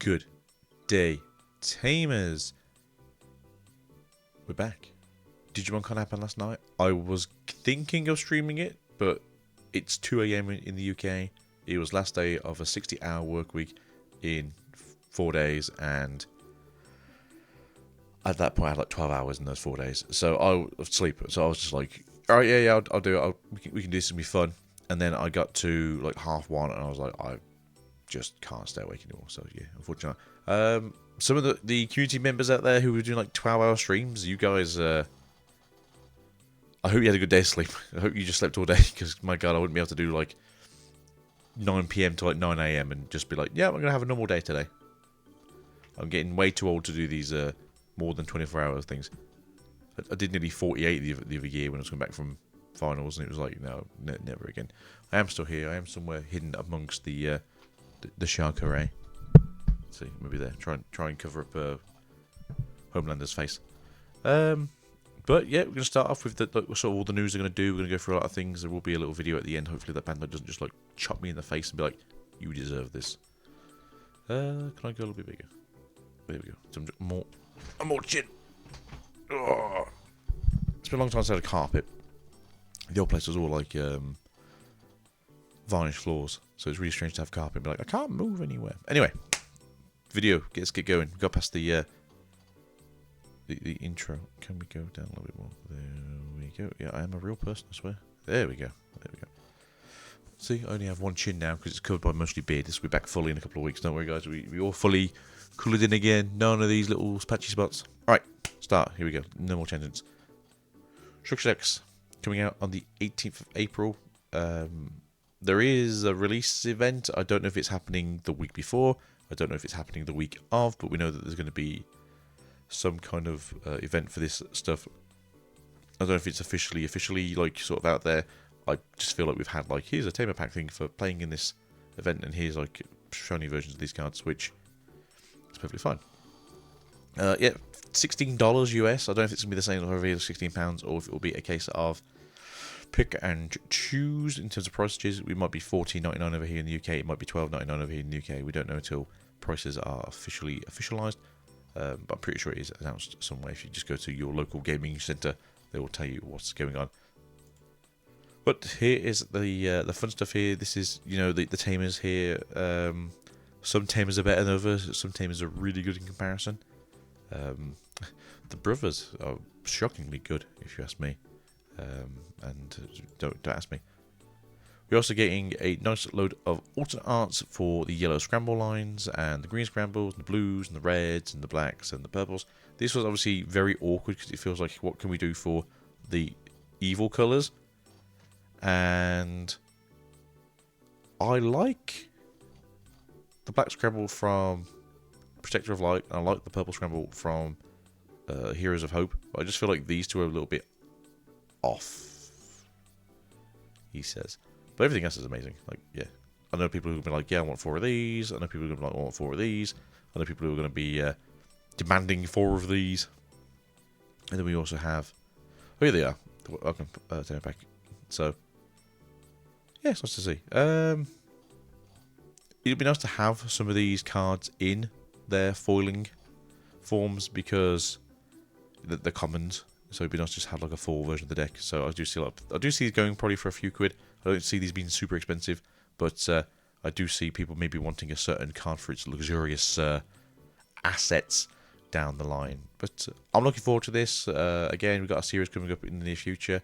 Good day, Tamers. We're back. Digimon Con happened last night. I was thinking of streaming it, but it's 2 AM in the UK. It was last day of a 60-hour work week in 4 days, and at that point I had like 12 hours in those 4 days. So I was asleep. So I was just like, all right, yeah, I'll do it. We can do this. It's gonna be fun. And then I got to like 1:30, and I was like, I just can't stay awake anymore. So yeah, unfortunately. Some of the community members out there who were doing like 12-hour streams, you guys, I hope you had a good day's sleep. I hope you just slept all day, because my god, I wouldn't be able to do like 9 PM to like 9 AM and just be like, yeah, I'm gonna have a normal day today. I'm getting way too old to do these more than 24-hour things. I did nearly 48 the other year when I was coming back from finals, and it was like, no, never again. I am still here. I am somewhere hidden amongst the shark array. Let's see, maybe there. Try and cover up Homelander's face. But yeah, we're gonna start off with sort of all the news we're gonna do. We're gonna go through a lot of things. There will be a little video at the end. Hopefully that panda doesn't just like chop me in the face and be like, "You deserve this." Can I go a little bit bigger? There we go. Some more chin. Oh. It's been a long time since I had a carpet. The old place was all like varnished floors, so it's really strange to have carpet and be like, I can't move anywhere. Anyway, video, let's get going. We got past the intro. Can we go down a little bit more? There we go. Yeah, I am a real person, I swear. There we go. There we go. See, I only have one chin now because it's covered by mostly beard. This will be back fully in a couple of weeks. Don't worry, guys. We all fully coloured in again. None of these little patchy spots. All right, start. Here we go. No more tangents. Structure X coming out on the 18th of April. There is a release event. I don't know if it's happening the week before. I don't know if it's happening the week of, but we know that there's going to be some kind of event for this stuff. I don't know if it's officially like sort of out there. I just feel like we've had like, here's a Tamer pack thing for playing in this event, and here's like shiny versions of these cards, which is perfectly fine. Yeah, $16 US. I don't know if it's gonna be the same over here, £16, or if it will be a case of pick and choose in terms of prices. We might be $14.99 over here in the UK. It might be $12.99 over here in the UK. We don't know until prices are officially officialized. But I'm pretty sure it is announced somewhere. If you just go to your local gaming centre, they will tell you what's going on. But here is the fun stuff here. This is, you know, the Tamers here. Some Tamers are better than others. Some Tamers are really good in comparison. The brothers are shockingly good, if you ask me. And don't ask me. We're also getting a nice load of alternate arts for the yellow scramble lines, and the green scrambles, and the blues, and the reds, and the blacks, and the purples. This was obviously very awkward because it feels like, what can we do for the evil colours? And I like the black scramble from Protector of Light, and I like the purple scramble from Heroes of Hope. But I just feel like these two are a little bit off, he says. But everything else is amazing. Like, yeah. I know people who will be like, yeah, I want 4 of these. I know people who are going to be like, I want 4 of these. I know people who are going to be demanding 4 of these. And then we also have... Oh, here they are. Welcome, Tamer pack. So, yeah, it's nice to see. It'd be nice to have some of these cards in their foiling forms, because they're commons. So it'd be nice to just have like a full version of the deck. So I do see these going probably for a few quid. I don't see these being super expensive, but I do see people maybe wanting a certain card for its luxurious assets down the line. But I'm looking forward to this. Again, we've got a series coming up in the near future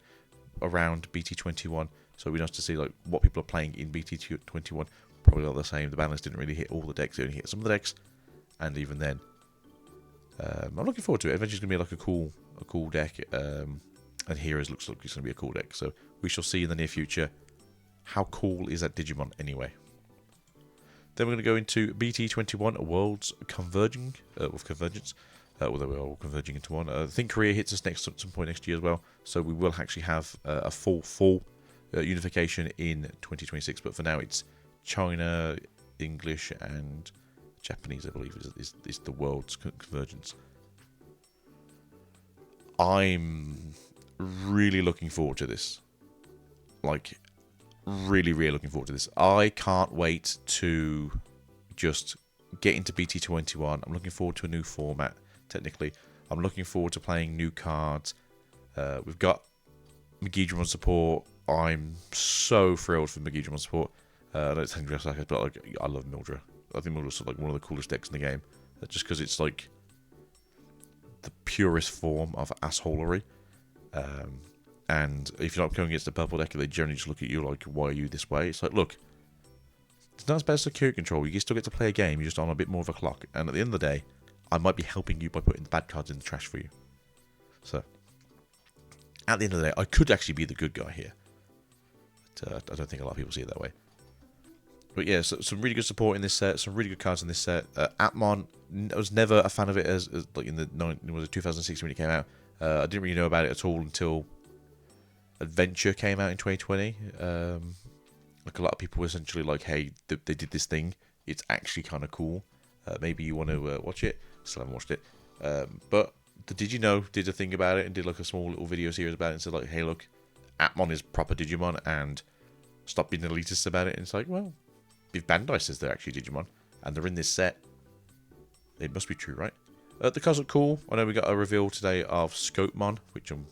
around BT21. So it'd be nice to see like what people are playing in BT21. Probably not the same. The ban list didn't really hit all the decks. It only hit some of the decks, and even then, I'm looking forward to it. Eventually, it's gonna be like a cool deck. And Heroes looks like it's gonna be a cool deck. So we shall see in the near future. How cool is that Digimon anyway? Then we're going to go into BT21 Worlds Converging with Convergence. Although we're all converging into one. I think Korea hits us at some point next year as well. So we will actually have a full unification in 2026. But for now, it's China, English, and Japanese, I believe, is the world's convergence. I'm really looking forward to this. Like, really looking forward to this. I can't wait to just get into BT21. I'm looking forward to a new format, technically. I'm looking forward to playing new cards. We've got Machniedramon support. I'm so thrilled for Machniedramon support. I know it's but like, I love Mildra. I think Mildra's like one of the coolest decks in the game. Just because it's like the purest form of assholery. And if you're not going against the purple deck, they generally just look at you like, why are you this way? It's like, look, it's not as bad as security control. You still get to play a game. You're just on a bit more of a clock. And at the end of the day, I might be helping you by putting the bad cards in the trash for you. So, at the end of the day, I could actually be the good guy here. But, I don't think a lot of people see it that way. But yeah, so some really good support in this set. Some really good cards in this set. Atmon, I was never a fan of it as like in the 2016 when it came out. I didn't really know about it at all until Adventure came out in 2020. Like a lot of people were essentially like, hey, they did this thing. It's actually kind of cool. Maybe you want to watch it. Still haven't watched it. But the Did You Know did a thing about it and did like a small little video series about it and said like, hey, look, Atmon is proper Digimon and stop being elitist about it. And it's like, well, if Bandai says they're actually Digimon and they're in this set, it must be true, right? The cards look cool. I know we got a reveal today of Scopemon, which will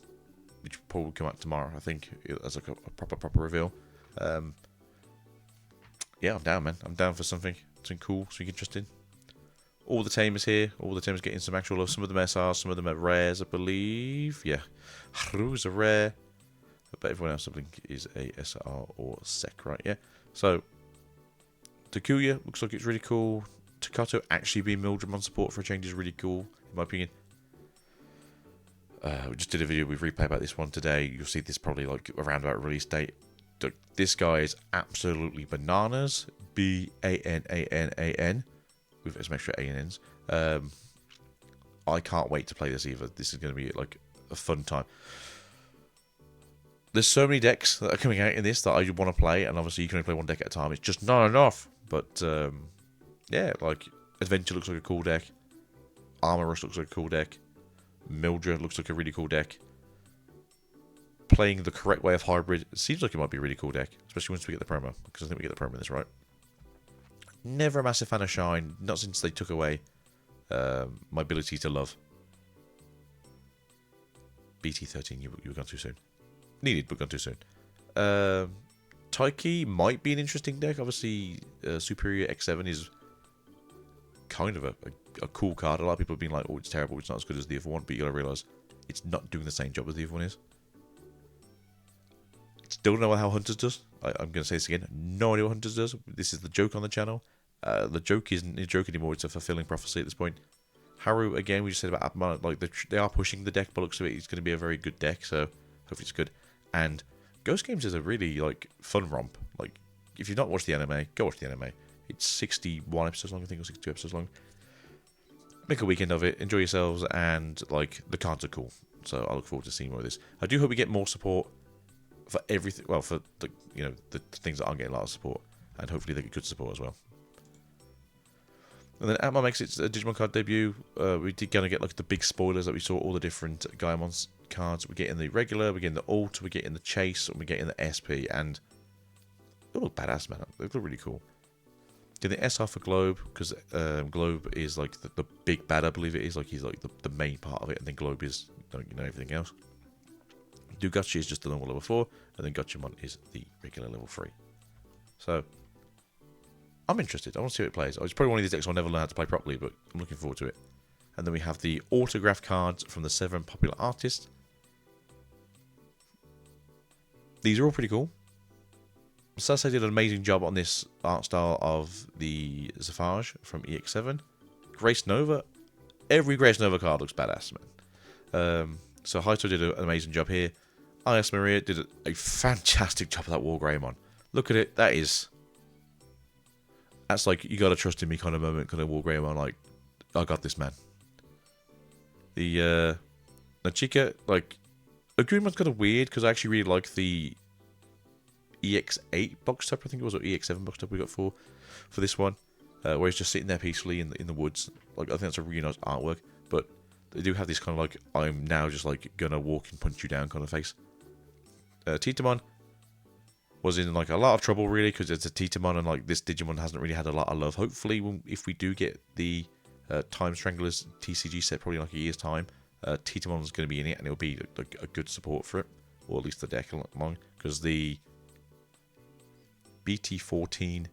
probably come out tomorrow, I think, as like a proper reveal. Yeah, I'm down, man. I'm down for something cool, something interesting. All the Tamers here. All the Tamers getting some actual love. Some of them SRs, some of them are rares, I believe. Yeah. Haru's a rare. But everyone else, I think, is a SR or SEC, right? Yeah. So, Takuya looks like it's really cool. Takato actually being Mildramon support for a change is really cool, in my opinion. We just did a video with replay about this one today. You'll see this probably like around about release date. This guy is absolutely bananas. B-A-N-A-N-A-N. With some extra A&Ns. I can't wait to play this either. This is going to be like a fun time. There's so many decks that are coming out in this that I want to play, and obviously you can only play one deck at a time. It's just not enough. But yeah, like Adventure looks like a cool deck. Armor Rush looks like a cool deck. Mildred looks like a really cool deck. Playing the correct way of hybrid seems like it might be a really cool deck, especially once we get the promo, because I think we get the promo in this, right? Never a massive fan of Shine, not since they took away my ability to love. BT13, you were gone too soon. Needed, but gone too soon. Taiki might be an interesting deck. Obviously, Superior X7 is kind of a cool card. A lot of people have been like, oh, it's terrible, it's not as good as the other one, but you gotta realise it's not doing the same job as the other one is. Still don't know how Hunters does. I'm going to say this again. No idea what Hunters does. This is the joke on the channel. The joke isn't a joke anymore. It's a fulfilling prophecy at this point. Haru, again, we just said about Atman. Like, they are pushing the deck, but looks of it, it's going to be a very good deck, so hopefully it's good. And Ghost Games is a really, like, fun romp. Like, if you've not watched the anime, go watch the anime. It's 61 episodes long, I think, or 62 episodes long. Make a weekend of it. Enjoy yourselves, and, like, the cards are cool. So I look forward to seeing more of this. I do hope we get more support for everything, well, for the, you know, the things that aren't getting a lot of support, and hopefully they get good support as well. And then Atma makes its Digimon card debut. We did kind of get like the big spoilers that we saw all the different Gaiamon cards. We get in the regular, we get in the alt, we get in the chase, and we get in the SP, and they look badass, man. They look really cool. Did the SR for Globe, because Globe is like the big bad, I believe it is. Like he's like the main part of it, and then Globe is, you know, everything else. Dugachi is just the normal level 4, and then Gotchamon is the regular level 3. So, I'm interested. I want to see how it plays. It's probably one of these decks I'll never learn how to play properly, but I'm looking forward to it. And then we have the autograph cards from the 7 popular artists. These are all pretty cool. Sasai did an amazing job on this art style of the Zephage from EX7. Grace Nova. Every Grace Nova card looks badass, man. So Haito did an amazing job here. IS Maria did a fantastic job of that War Greymon. Look at it. That's like, you gotta trust in me kind of moment, kind of War Greymon, like, I got this, man. The Nachika, like, Agreemon's kind of weird, because I actually really like the EX8 box type, I think it was, or EX7 box type we got for this one, where he's just sitting there peacefully in the woods. Like, I think that's a really nice artwork, but they do have this kind of like, I'm now just like gonna walk and punch you down kind of face. Titamon, was in like a lot of trouble really because it's a Titamon and like this Digimon hasn't really had a lot of love. Hopefully, if we do get the Time Stranglers TCG set, probably in like a year's time, Titamon is going to be in it and it'll be like a good support for it, or at least the deck along, because the BT14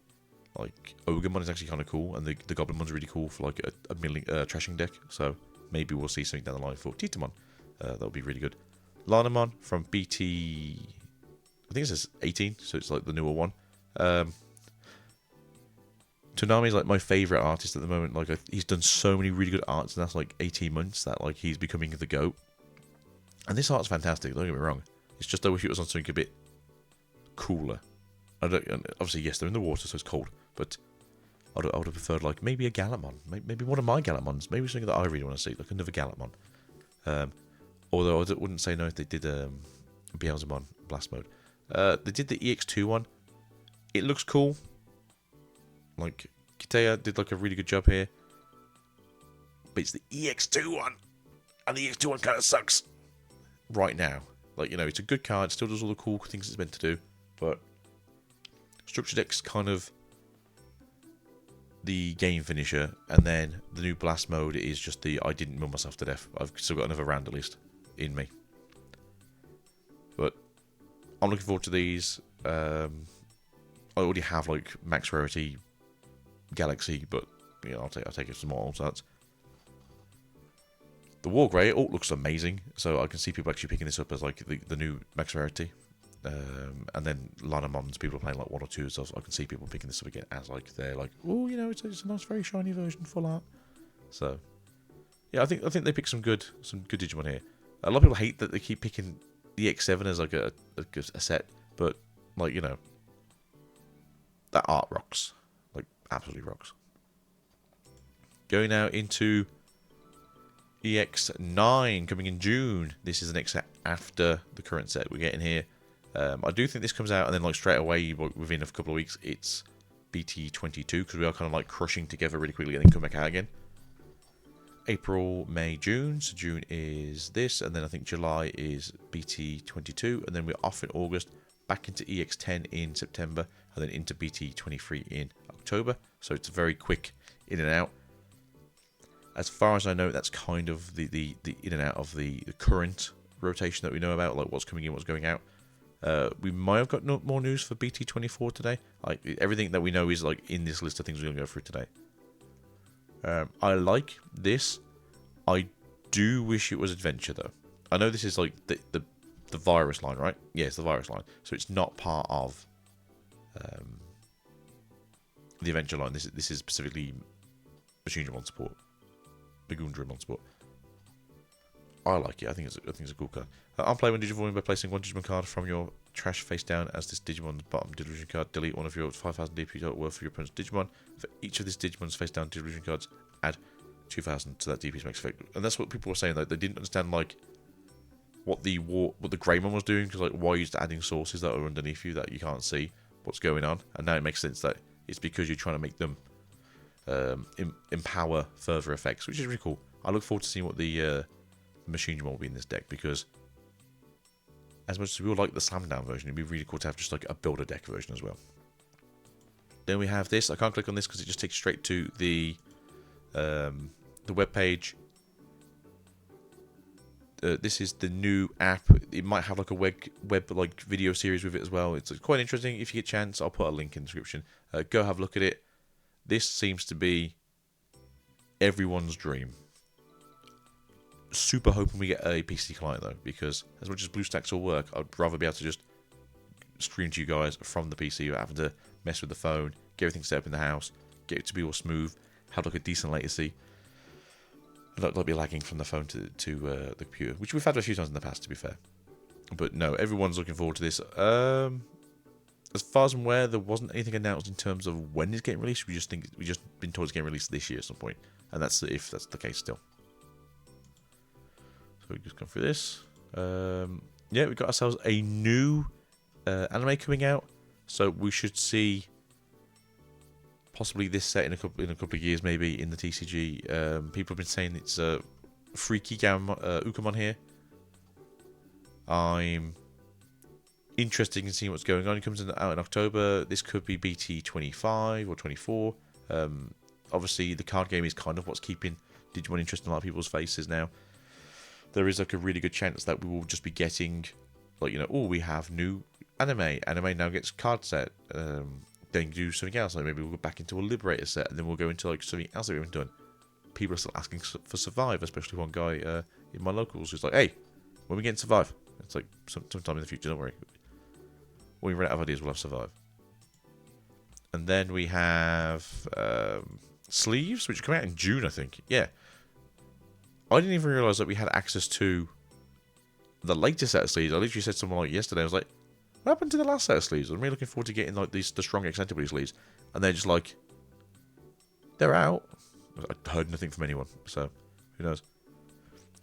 like Ogremon is actually kind of cool, and the Goblinmon's really cool for like a milling trashing deck. So maybe we'll see something down the line for Titamon. That'll be really good. Lanamon from BT, I think it says 18, so it's like the newer one. Toonami is like my favorite artist at the moment. Like he's done so many really good arts, and that's like 18 months that like he's becoming the GOAT. And this art's fantastic. Don't get me wrong. It's just I wish it was on something a bit cooler. Obviously, yes, they're in the water, so it's cold. But I would have preferred like maybe a Gallimon, maybe one of my Gallimons, maybe something that I really want to see, like another Gallimon. Although I wouldn't say no if they did Beelzemon Blast Mode. They did the EX2 one. It looks cool. Like Kitea did like a really good job here, but it's the EX2 one, and the EX2 one kind of sucks right now. Like, you know, it's a good card, still does all the cool things it's meant to do, but Structure Deck's kind of the game finisher, and then the new Blast Mode is just the I didn't mill myself to death. I've still got another round at least in me. But I'm looking forward to these. I already have like max rarity Galaxy, but you know, I'll take it some more. So that's the War Grey. It all looks amazing, so I can see people actually picking this up as like the new max rarity. And then Lanamons, people are playing like 1 or 2, so I can see people picking this up again as like they're like, oh, you know, it's a nice, very shiny version, full art. So yeah, I think they picked some good Digimon here. A lot of people hate that they keep picking the X7 as like a set, but like, you know, that art rocks, like absolutely rocks. Going now into EX9 coming in June. This is the next set after the current set we're getting here. I do think this comes out and then like straight away within a couple of weeks it's BT22, because we are kind of like crushing together really quickly and then come back out again. April, May, June. So June is this, and then I think July is BT22, and then we're off in August, back into EX10 in September, and then into BT23 in October. So it's very quick in and out. As far as I know, that's kind of the in and out of the current rotation that we know about, like what's coming in, what's going out. We might have got more news for BT24 today. Like everything that we know is like in this list of things we're going to go through today. I like this. I do wish it was Adventure though. I know this is like the virus line, right? Yeah, it's the virus line. So it's not part of the Adventure line. This is specifically Machniedramon support, Machniedramon support. I like it. I think it's a cool card. I'm playing one Digimon by placing one Digimon card from your trash face down as this Digimon's bottom Digivision card. Delete one of your 5,000 DP total worth for your opponent's Digimon. For each of these Digimon's face down Digivision cards, add 2,000 to that DP's max effect. And that's what people were saying. Like they didn't understand like what the Greymon was doing, because like why you're just adding sources that are underneath you that you can't see what's going on. And now it makes sense that it's because you're trying to make them empower further effects, which is really cool. I look forward to seeing what the Machniedramon will be in this deck, because as much as we would like the slam down version, it'd be really cool to have just like a builder deck version as well. Then we have this. I can't click on this because it just takes straight to the web page. This is the new app. It might have like a web like video series with it as well. It's quite interesting. If you get a chance, I'll put a link in the description. Go have a look at it. This seems to be everyone's dream. Super hoping we get a PC client though, because as much as BlueStacks will work, I'd rather be able to just stream to you guys from the PC without having to mess with the phone, get everything set up in the house, get it to be all smooth, have like a decent latency, and not be lagging from the phone to the computer, which we've had a few times in the past, to be fair. But no, everyone's looking forward to this. As far as I'm aware, there wasn't anything announced in terms of when it's getting released. We just been told it's getting released this year at some point, and that's if that's the case still. So we just go through this. Yeah, we got ourselves a new anime coming out, so we should see possibly this set in a couple of years, maybe in the TCG. People have been saying it's a freaky Ukamon here. I'm interesting in seeing what's going on. It comes out in October. This could be BT25 or 24. Obviously, the card game is kind of what's keeping Digimon interested in a lot of people's faces now. There is like a really good chance that we will just be getting, like, you know, oh, we have new anime. Anime now gets card set. Then do something else. Like maybe we'll go back into a Liberator set, and then we'll go into like something else that we haven't done. People are still asking for Survive, especially one guy in my locals who's like, "Hey, when we get Survive?" It's like sometime in the future. Don't worry. When we run out of ideas, we'll have Survive. And then we have sleeves, which come out in June, I think. Yeah. I didn't even realise that we had access to the latest set of sleeves. I literally said to someone like yesterday, I was like, what happened to the last set of sleeves? I'm really looking forward to getting like the strong extendable sleeves. And they're just like, they're out. I heard nothing from anyone, so who knows.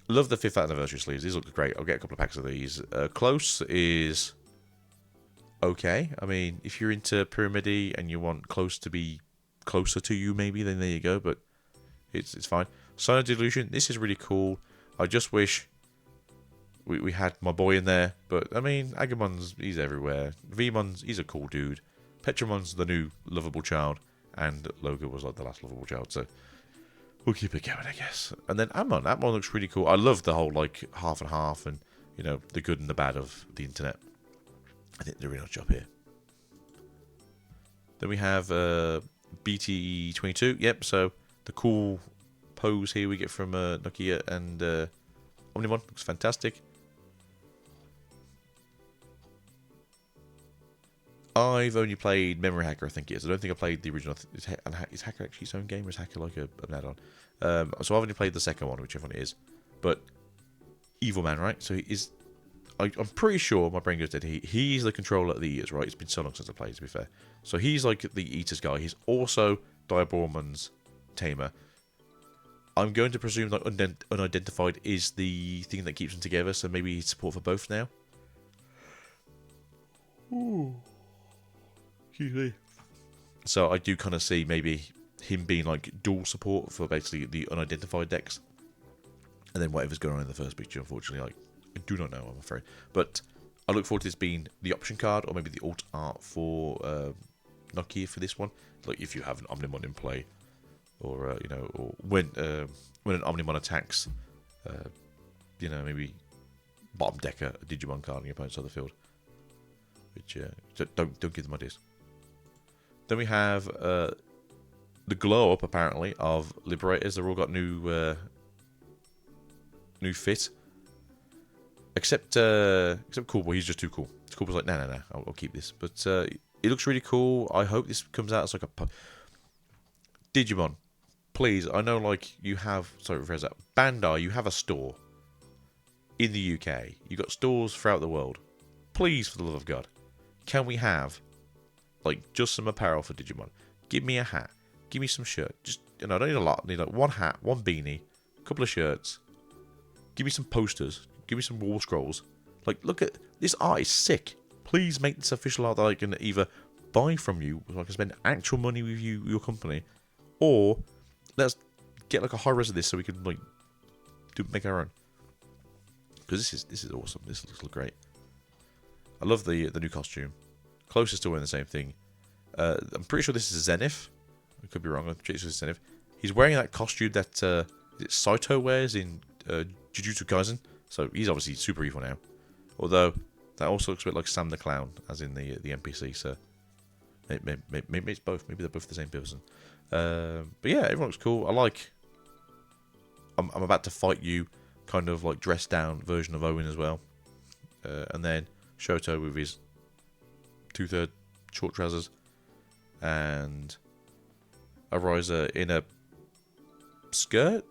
Love the 5th anniversary sleeves. These look great. I'll get a couple of packs of these. Close is okay. I mean, if you're into Pyramidi and you want Close to be closer to you, maybe, then there you go. But it's fine. Sign of Delusion. This is really cool. I just wish we had my boy in there. But, I mean, Agamon's, he's everywhere. Vmon's, he's a cool dude. Petramon's the new lovable child. And Logo was like the last lovable child. So we'll keep it going, I guess. And then Amon. Amon looks really cool. I love the whole, like, half and half and, you know, the good and the bad of the internet. I think they're doing a nice job here. Then we have BT22. Yep, so the cool pose here we get from Nokia and Omnimon. Looks fantastic. I've only played Memory Hacker, I think it is. I don't think I played the original. Is Hacker actually its own game, or is Hacker like an add-on? So I've only played the second one, whichever one it is. But Evil Man, right? So I'm pretty sure my brain goes dead. He's the controller of the Eaters, right? It's been so long since I played, to be fair. So he's like the Eaters guy. He's also Diabormon's tamer. I'm going to presume that unidentified is the thing that keeps them together. So maybe he's support for both now. Ooh. Excuse me. So I do kind of see maybe him being like dual support for basically the unidentified decks. And then whatever's going on in the first picture, unfortunately, I do not know, I'm afraid. But I look forward to this being the option card, or maybe the alt art for Nokia for this one. Like if you have an Omnimon in play, or you know, or when an Omnimon attacks, you know, maybe bottom decker a Digimon card on your opponent's side of the field. Which don't give them ideas. Then we have the glow up apparently of Liberators. They've all got new fit. Except Cool Boy, he's just too cool. Cool Boy's like, no, I'll keep this. But it looks really cool. I hope this comes out as like a Digimon. Please, I know like you have, sorry, Reza, Bandai, you have a store in the UK. You've got stores throughout the world. Please, for the love of God, can we have like just some apparel for Digimon? Give me a hat. Give me some shirt. Just, you know, I don't need a lot. I need like one hat, one beanie, a couple of shirts. Give me some posters. Give me some wall scrolls. Like, look at this art is sick. Please make this official art that I can either buy from you, so I can spend actual money with you, your company, or let's get like a high res of this so we can like make our own. Because this is awesome. This looks great. I love the new costume. Close is still wearing the same thing. I'm pretty sure this is Zenith. I could be wrong. I'm pretty sure it's Zenith. He's wearing that costume that Saito wears in Jujutsu Kaisen. So he's obviously super evil now. Although that also looks a bit like Sam the Clown, as in the NPC. So maybe it's both. Maybe they're both the same person. But yeah, everyone looks cool. I like. I'm about to fight you, kind of like dressed down version of Owen as well. And then Shoto with his 2/3 short trousers, and a Riser in a shirt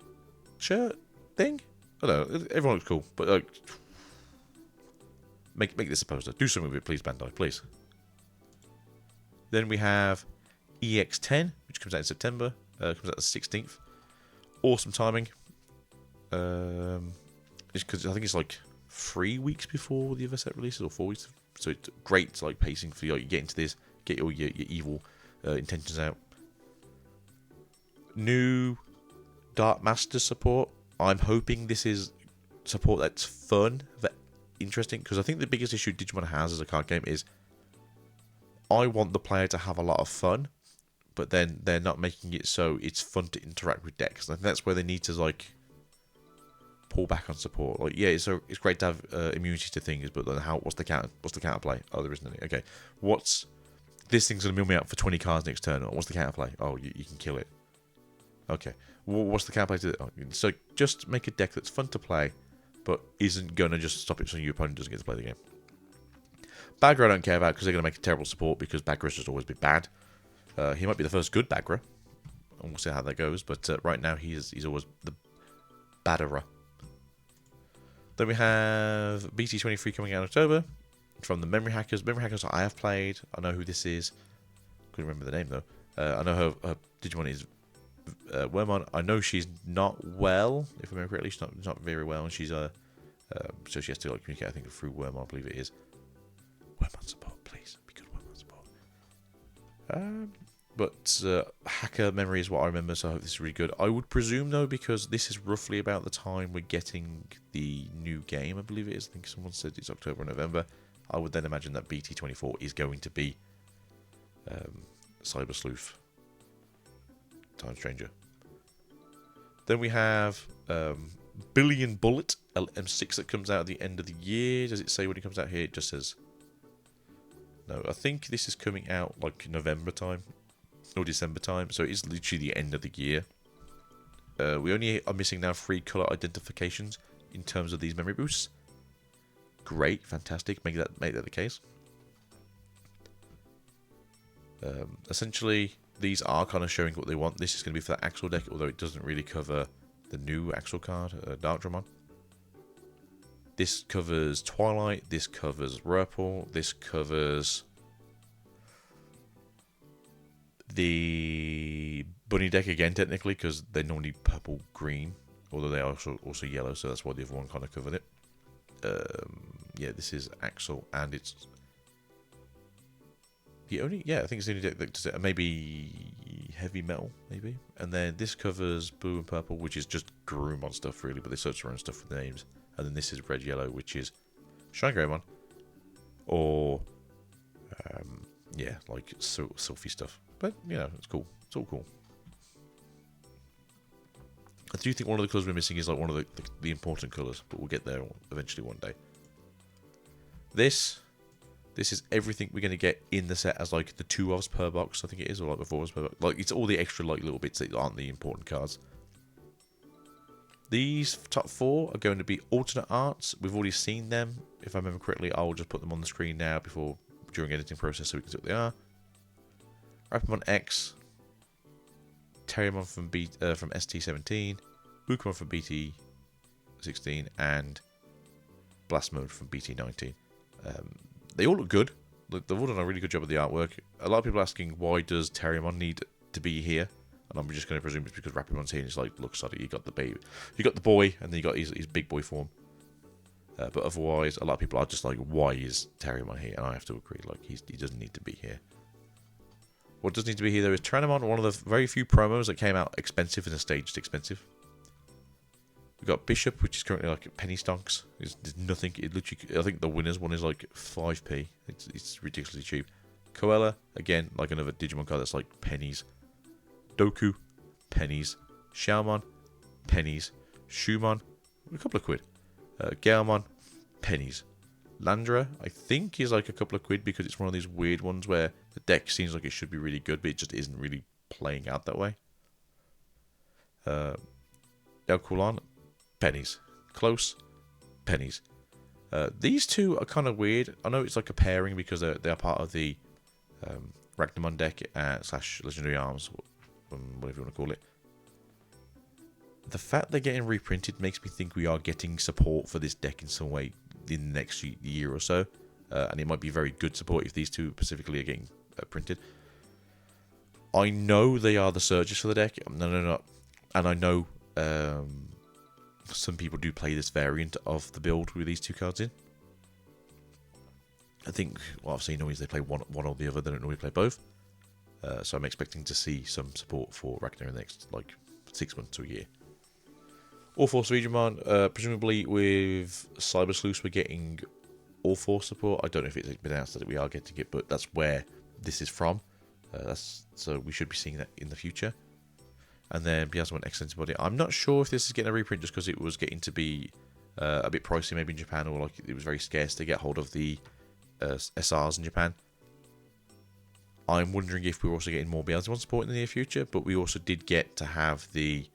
thing. I don't know. Everyone looks cool, but like, make this a poster. Do something with it, please, Bandai, please. Then we have EX10, which comes out in September. Comes out the 16th. Awesome timing. It's because I think it's like 3 weeks before the other set releases, or 4 weeks. So it's great, like pacing for you. You get into this, get all your evil intentions out. New Dark Master support. I'm hoping this is support that's fun for interesting, because I think the biggest issue Digimon has as a card game is I want the player to have a lot of fun, but then they're not making it so it's fun to interact with decks. I think that's where they need to like pull back on support. Like, yeah, it's great to have immunity to things, but then what's the counterplay? Oh, there isn't any. Okay, this thing's gonna mill me out for 20 cards next turn. What's the counterplay? Oh, you can kill it. Okay, what's the counterplay to? Oh, so just make a deck that's fun to play, but isn't gonna just stop it so your opponent doesn't get to play the game. Bagra I don't care about because they're gonna make a terrible support because Bagra's just always been bad. He might be the first good Bagra, and we'll see how that goes. But right now he's always the badderer. Then we have BT23 coming out in October from the Memory Hackers. Memory Hackers I have played. I know who this is. Couldn't remember the name though. I know her Digimon is Wormmon. I know she's not well, if I remember correctly. She's not very well, and she's so she has to like communicate. I think through Wormmon, I believe it is. Wormmon support, please. Be good Wormmon support. But Hacker Memory is what I remember, so I hope this is really good. I would presume, though, because this is roughly about the time we're getting the new game, I believe it is. I think someone said it's October or November. I would then imagine that BT24 is going to be Cyber Sleuth, Time Stranger. Then we have Billion Bullet, LM6, that comes out at the end of the year. Does it say when it comes out here? It just says... No, I think this is coming out like November time. Or December time, so it's literally the end of the year. We only are missing now 3 color identifications in terms of these memory boosts. Great, fantastic, make that the case. Essentially, these are kind of showing what they want. This is going to be for the Axel deck, although it doesn't really cover the new Axel card, Darkdramon. This covers Twilight, this covers Rurple, this covers the Bunny deck again, technically, because they're normally purple-green, although they are also yellow, so that's why the other one kind of covered it. Yeah, this is Axel, and it's the only... Yeah, I think it's the only deck that does it. Maybe Heavy Metal, maybe. And then this covers Blue and Purple, which is just Garurumon stuff, really, but they search their own stuff with names. And then this is Red Yellow, which is Shine Greymon, or yeah, like Sylphie stuff. But, you know, it's cool. It's all cool. I do think one of the colours we're missing is like one of the important colours, but we'll get there eventually one day. This is everything we're going to get in the set as like the 2 ofs per box, I think it is, or like the 4 ofs per box. Like, it's all the extra like little bits that aren't the important cards. These top 4 are going to be alternate arts. We've already seen them. If I remember correctly, I'll just put them on the screen now during editing process so we can see what they are. Rapamon X, Terriermon from ST17, Bukamon from BT16, and Blast Mode from BT19. They all look good. They've all done a really good job of the artwork. A lot of people are asking, why does Terriermon need to be here? And I'm just going to presume it's because Rapimon's here and it's like, look, sorry, you got the baby. You got the boy, and then you got his big boy form. But otherwise, a lot of people are just like, why is Terriermon here? And I have to agree, like, he doesn't need to be here. What does need to be here, though, is Tyrannomon, one of the very few promos that came out expensive and staged expensive. We've got Bishop, which is currently like penny stonks. There's nothing. It literally, I think the winner's one is like 5p. It's ridiculously cheap. Koala, again, like another Digimon card that's like pennies. Doku, pennies. Xiaomon, pennies. Shumon, a couple of quid. Gemmon, pennies. Landra, I think, is like a couple of quid because it's one of these weird ones where the deck seems like it should be really good, but it just isn't really playing out that way. Delcoulon, pennies. Close, pennies. These two are kind of weird. I know it's like a pairing because they're part of the Ragnamon deck / Legendary Arms, whatever you want to call it. The fact they're getting reprinted makes me think we are getting support for this deck in some way in the next year or so. And it might be very good support if these two specifically are getting printed. I know they are the searches for the deck. No. And I know some people do play this variant of the build with these two cards in. I think, well, I've seen always they play one or the other. They don't normally play both. So I'm expecting to see some support for Ragnar in the next, like, 6 months to a year. All Force Digimon, presumably with Cyber Sleuth, we're getting All Force support. I don't know if it's been announced that we are getting it, but that's where this is from. So we should be seeing that in the future. And then Piazza Excellent Body. I'm not sure if this is getting a reprint just because it was getting to be a bit pricey maybe in Japan, or like it was very scarce to get hold of the SRs in Japan. I'm wondering if we're also getting more Piazza support in the near future, but we also did get to have the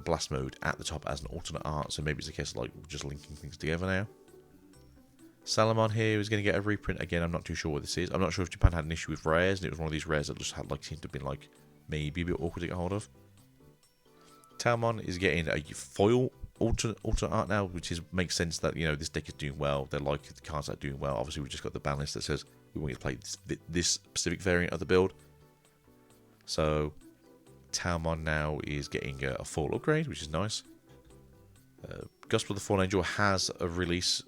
blast mode at the top as an alternate art, so maybe it's a case of like just linking things together now. Salamon here is going to get a reprint again. I'm not too sure what this is. I'm not sure if Japan had an issue with rares and it was one of these rares that just had like seemed to have been like maybe a bit awkward to get hold of. Talmon is getting a foil alternate art now, which makes sense that, you know, this deck is doing well. They like the cards that are doing well. Obviously, we've just got the ban list that says we want you to play this specific variant of the build. So, Talmon now is getting a full upgrade, which is nice. Gospel of the Fallen Angel has a release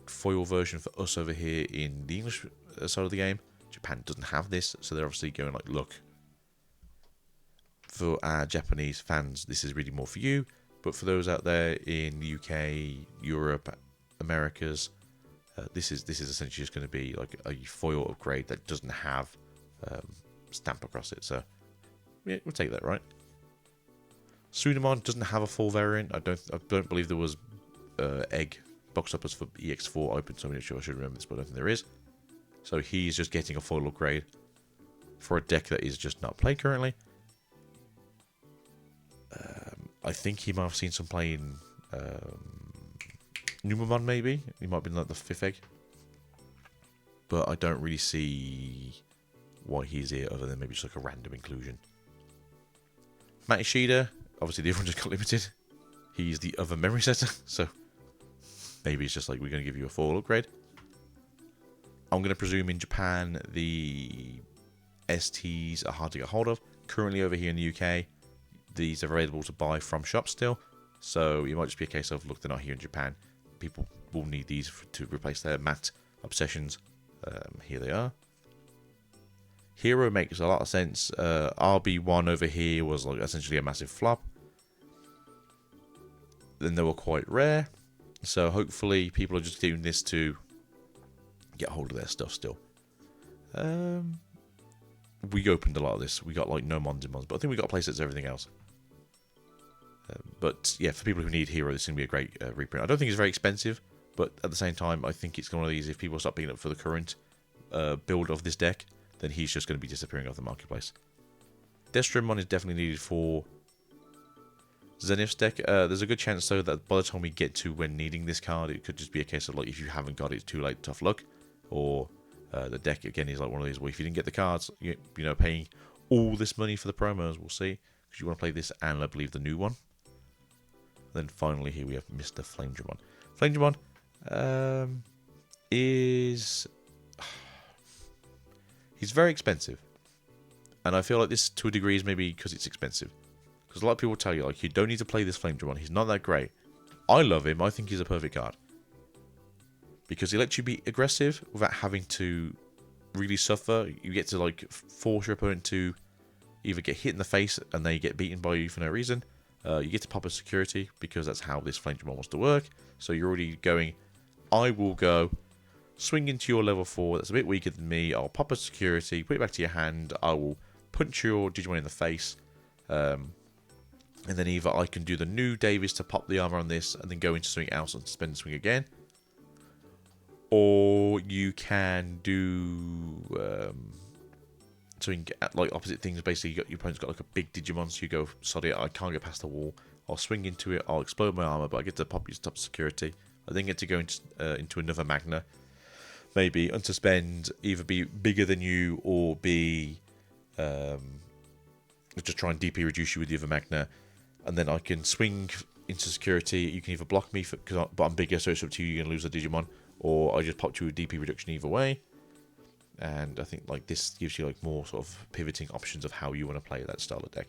foil version for us over here in the English side of the game. Japan doesn't have this, so they're obviously going like, look, for our Japanese fans, this is really more for you. But for those out there in the UK, Europe, Americas, this is essentially just going to be like a foil upgrade that doesn't have stamp across it. So yeah, we'll take that, right? Sunamon doesn't have a full variant. I don't believe there was egg box uppers for EX4 open, so I'm not sure I should remember this, but I don't think there is. So he's just getting a foil upgrade for a deck that is just not played currently. I think he might have seen some playing Numamon, maybe. He might have been like the 5th egg. But I don't really see why he's here other than maybe just like a random inclusion. Matishida, obviously the other one just got limited. He's the other memory setter, so maybe it's just like we're going to give you a full upgrade. I'm going to presume in Japan the STs are hard to get hold of. Currently over here in the UK, these are available to buy from shops still, so it might just be a case of, look, they're not here in Japan. People will need these to replace their matte obsessions. Here they are. Hero makes a lot of sense. RB1 over here was like essentially a massive flop. Then they were quite rare, so hopefully people are just doing this to get hold of their stuff still. We opened a lot of this. We got like no mons in mons, but I think we got playsets everything else. But yeah, for people who need Hero, this is going to be a great reprint. I don't think it's very expensive, but at the same time, I think it's one of these, if people start picking up for the current build of this deck, then he's just going to be disappearing off the marketplace. Destromon is definitely needed for Zenith's deck. There's a good chance, though, that by the time we get to when needing this card, it could just be a case of, like, if you haven't got it, it's too late, tough luck. Or the deck, again, is like one of these, well, if you didn't get the cards, you know, paying all this money for the promos, we'll see. Because you want to play this and, I believe, the new one. Then finally, here we have Mr. Flamedramon. Flamedramon is... He's very expensive. And I feel like this, to a degree, is maybe because it's expensive. Because a lot of people tell you, like, you don't need to play this Flamedramon. He's not that great. I love him. I think he's a perfect card. Because he lets you be aggressive without having to really suffer. You get to, like, force your opponent to either get hit in the face and they get beaten by you for no reason. You get to pop a security because that's how this Flamedramon wants to work. So you're already going, I will go swing into your level 4 that's a bit weaker than me. I'll pop a security, put it back to your hand. I will punch your Digimon in the face. And then either I can do the new Davis to pop the armor on this and then go into something else and spend the swing again. Or you can do something like opposite things. Basically, your opponent's got like a big Digimon, so you go, sorry, I can't get past the wall. I'll swing into it, I'll explode my armor, but I get to pop your top security. I then get to go into another Magna. Maybe unsuspend, either be bigger than you or be just try and DP reduce you with the other Magna. And then I can swing into security. You can either block me, but I'm bigger, so it's up to you. You're going to lose the Digimon. Or I just pop you a DP reduction either way. And I think like this gives you like more sort of pivoting options of how you want to play that style of deck.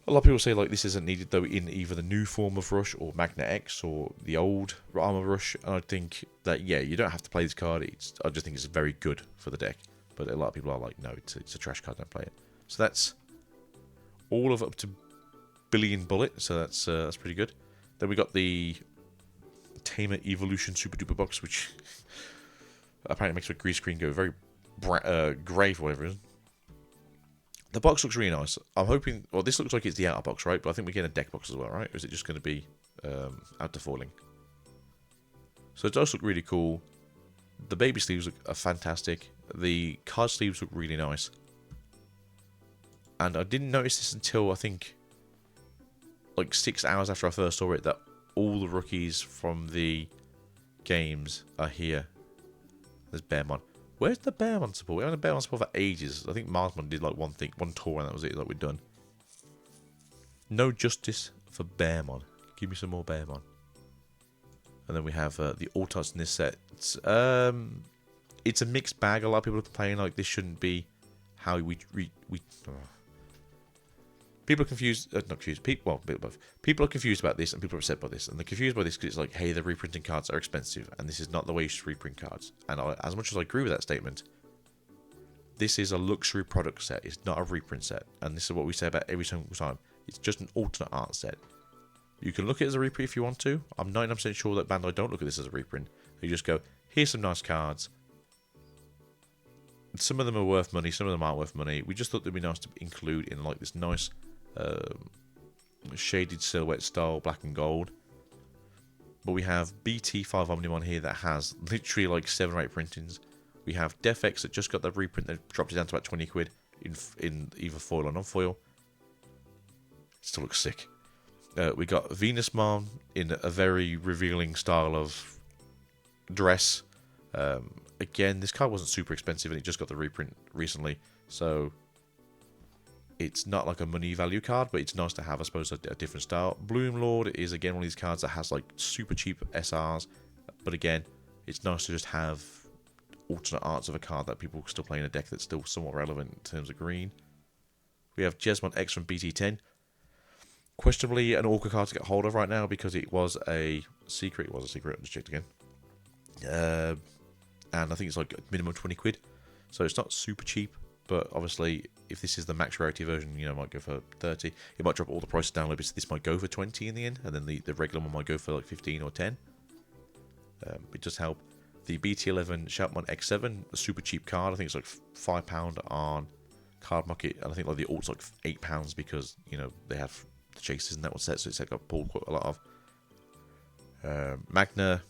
A lot of people say like this isn't needed though in either the new form of Rush or Magna X or the old Armor Rush. And I think that, yeah, you don't have to play this card. I just think it's very good for the deck. But a lot of people are like, no, it's a trash card, don't play it. So that's all of up to billion bullet, so that's pretty good. Then we got the Tamer Evolution Super Duper box, which apparently makes my green screen go very grey for whatever reason. The box looks really nice. I'm hoping... Well, this looks like it's the outer box, right? But I think we're getting a deck box as well, right? Or is it just going to be out to foiling? So it does look really cool. The baby sleeves are fantastic. The card sleeves look really nice. And I didn't notice this until, I think, like 6 hours after I first saw it, that all the rookies from the games are here. There's Bearmon. Where's the Bearmon support? We haven't had Bearmon support for ages. I think Marsmon did like one tour and that was it, like we're done. No justice for Bearmon. Give me some more Bearmon. And then we have the Autots in this set. It's a mixed bag. A lot of people are complaining like this shouldn't be how we people are confused. Not confused. People are confused about this, and people are upset by this. And they're confused by this because it's like, hey, the reprinting cards are expensive, and this is not the way you should reprint cards. And as much as I agree with that statement, this is a luxury product set. It's not a reprint set, and this is what we say about every single time. It's just an alternate art set. You can look at it as a reprint if you want to. I'm 99% sure that Bandai don't look at this as a reprint. They just go, here's some nice cards. Some of them are worth money, some of them aren't worth money. We just thought they'd be nice to include in like this nice shaded silhouette style, black and gold. But we have BT5 Omnimon here that has literally like 7 or 8 printings. We have Defx that just got the reprint that dropped it down to about 20 quid in either foil or non-foil. Still looks sick. We got Venusmon in a very revealing style of dress. Again, this card wasn't super expensive and it just got the reprint recently, so it's not like a money value card, but it's nice to have, I suppose, a different style. Bloom Lord is again one of these cards that has like super cheap SRs, but again, it's nice to just have alternate arts of a card that people still play in a deck that's still somewhat relevant in terms of green. We have Gemmon X from BT10. Questionably an Orca card to get hold of right now because it was a secret. It was a secret. I just checked again. And I think it's like minimum 20 quid. So it's not super cheap, but obviously if this is the max rarity version, you know, it might go for 30. It might drop all the prices down a little bit, so this might go for 20 in the end, and then the regular one might go for like 15 or 10. It does help. The BT11 Shoutmon X7, a super cheap card. I think it's like £5 on Card Market, and I think like the alt's like £8 because, you know, they have the chases and that one set, so it's like got pulled quite a lot of. Magna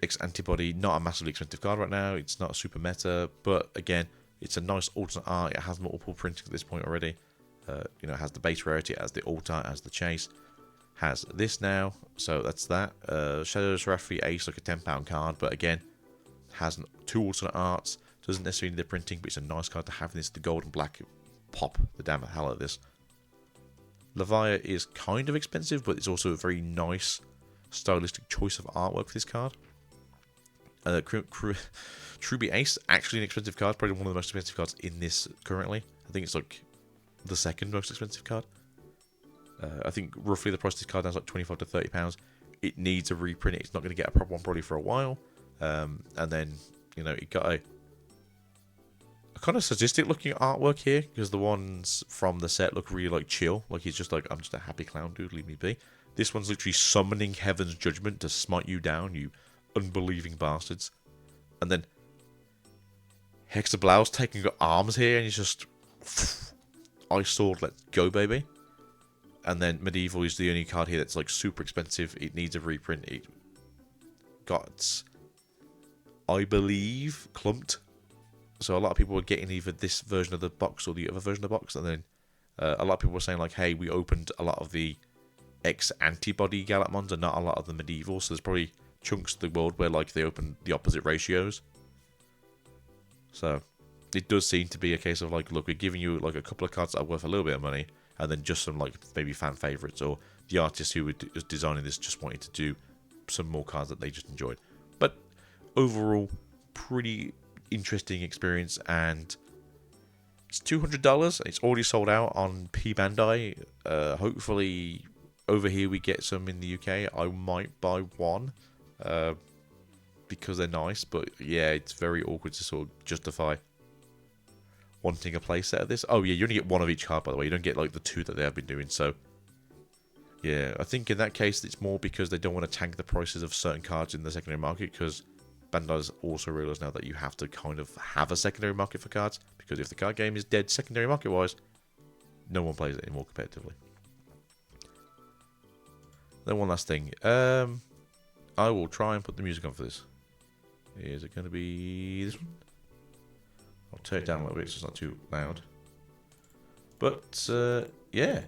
X Antibody, not a massively expensive card right now. It's not a super meta, but again, it's a nice alternate art. It has multiple printings at this point already. You know, it has the base rarity, it has the altar, it has the chase, has this now. So that's that. Shadows Raffi Ace, like a £10 card, but again, has 2 alternate arts. Doesn't necessarily need the printing, but it's a nice card to have in this. The gold and black pop the damn hell out of this. Levia is kind of expensive, but it's also a very nice stylistic choice of artwork for this card. Truby Ace, actually an expensive card, probably one of the most expensive cards in this currently. I think it's like the second most expensive card. I think roughly the price of this card now is like £25 to £30. It needs a reprint. It's not going to get a proper one probably for a while. And then, you know, it got a kind of sadistic looking artwork here, because the ones from the set look really like chill. Like he's just like, I'm just a happy clown dude, leave me be. This one's literally summoning heaven's judgment to smite you down, you unbelieving bastards. And then Hexablaus taking arms here, and he's just Ice Sword, let's go, baby. And then Medieval is the only card here that's like super expensive. It needs a reprint. It got, I believe, clumped. So a lot of people were getting either this version of the box or the other version of the box. And then a lot of people were saying like, hey, we opened a lot of the X-Antibody Galapmons and not a lot of the Medieval. So there's probably chunks of the world where like they open the opposite ratios. So it does seem to be a case of like, look, we're giving you like a couple of cards that are worth a little bit of money, and then just some like maybe fan favorites, or the artist who was designing this just wanted to do some more cards that they just enjoyed. But overall, pretty interesting experience, and it's $200. It's already sold out on P Bandai. Hopefully over here we get some in the UK. I might buy one because they're nice, but yeah, it's very awkward to sort of justify wanting a playset of this. Oh yeah, you only get one of each card, by the way. You don't get like the two that they have been doing. So yeah, I think in that case it's more because they don't want to tank the prices of certain cards in the secondary market, because Bandai's also realised now that you have to kind of have a secondary market for cards, because if the card game is dead secondary market wise, no one plays it anymore competitively. Then one last thing, I will try and put the music on for this. Is it going to be this one? I'll turn it down a little bit so it's not too loud. But yeah.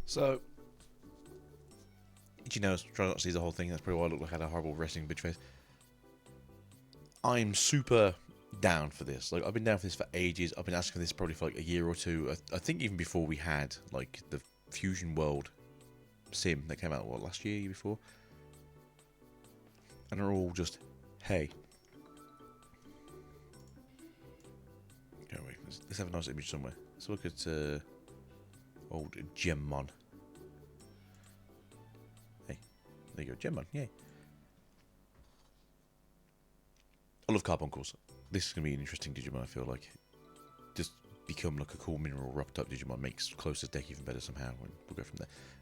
So, you know, try not to see the whole thing. That's probably why I look like I had a horrible resting bitch face. I'm super down for this. Like, I've been down for this for ages. I've been asking for this probably for like a year or two. I think even before we had like the Fusion World sim that came out, what, last year before? And they're all just, hey. Oh, wait, let's have a nice image somewhere. Let's look at old Gemmon. Hey, there you go, Gemmon, yay. I love Carbuncles. This is going to be an interesting Digimon, I feel like. Just become like a cool mineral wrapped up Digimon, makes closest deck even better somehow, and we'll go from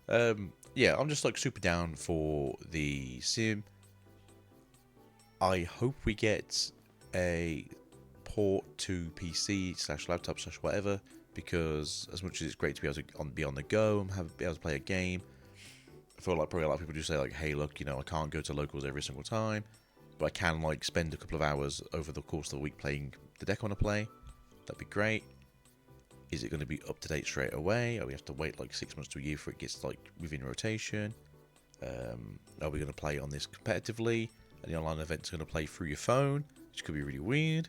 there. Yeah, I'm just like super down for the sim. I hope we get a port to PC / laptop / whatever, because as much as it's great to be able to be on the go and be able to play a game, I feel like probably a lot of people do say like, hey, look, you know, I can't go to locals every single time, but I can like spend a couple of hours over the course of the week playing the deck I want to play. That'd be great. Is it going to be up to date straight away? Or we have to wait like 6 months to a year for it gets like within rotation? Are we going to play on this competitively? And the online event's going to play through your phone, which could be really weird.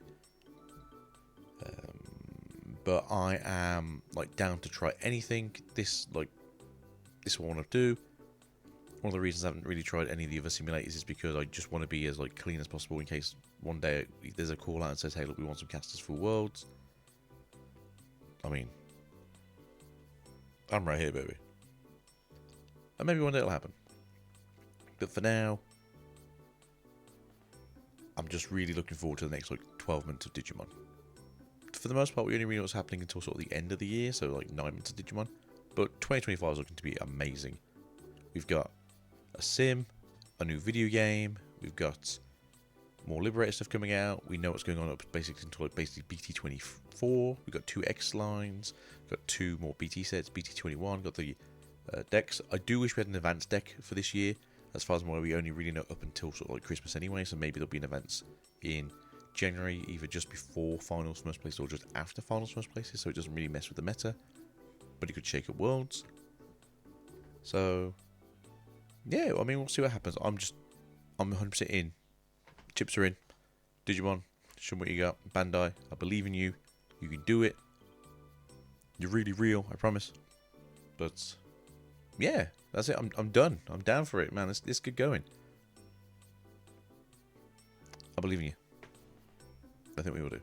But I am like down to try anything. This what I want to do. One of the reasons I haven't really tried any of the other simulators is because I just want to be as like clean as possible in case one day there's a call out and says, hey, look, we want some casters for Worlds. I mean, I'm right here, baby. And maybe one day it'll happen. But for now, I'm just really looking forward to the next like 12 months of Digimon. For the most part, we only really know what's happening until sort of the end of the year, so like 9 months of Digimon. But 2025 is looking to be amazing. We've got a sim, a new video game, we've got more Liberator stuff coming out, we know what's going on up basically until like basically BT24, we've got 2 X lines, we've got 2 more BT sets, BT21, got the decks. I do wish we had an advanced deck for this year. As far as I'm aware, we only really know up until sort of like Christmas anyway, so maybe there'll be an events in January, either just before finals first place or just after finals first places, so it doesn't really mess with the meta, but it could shake up Worlds. So yeah, I mean, we'll see what happens. I'm 100% in. Chips are in. Digimon, show me what you got. Bandai, I believe in you. You can do it. You're really real, I promise. But yeah, that's it. I'm done. I'm down for it, man. Let's get going. I believe in you. I think we will do.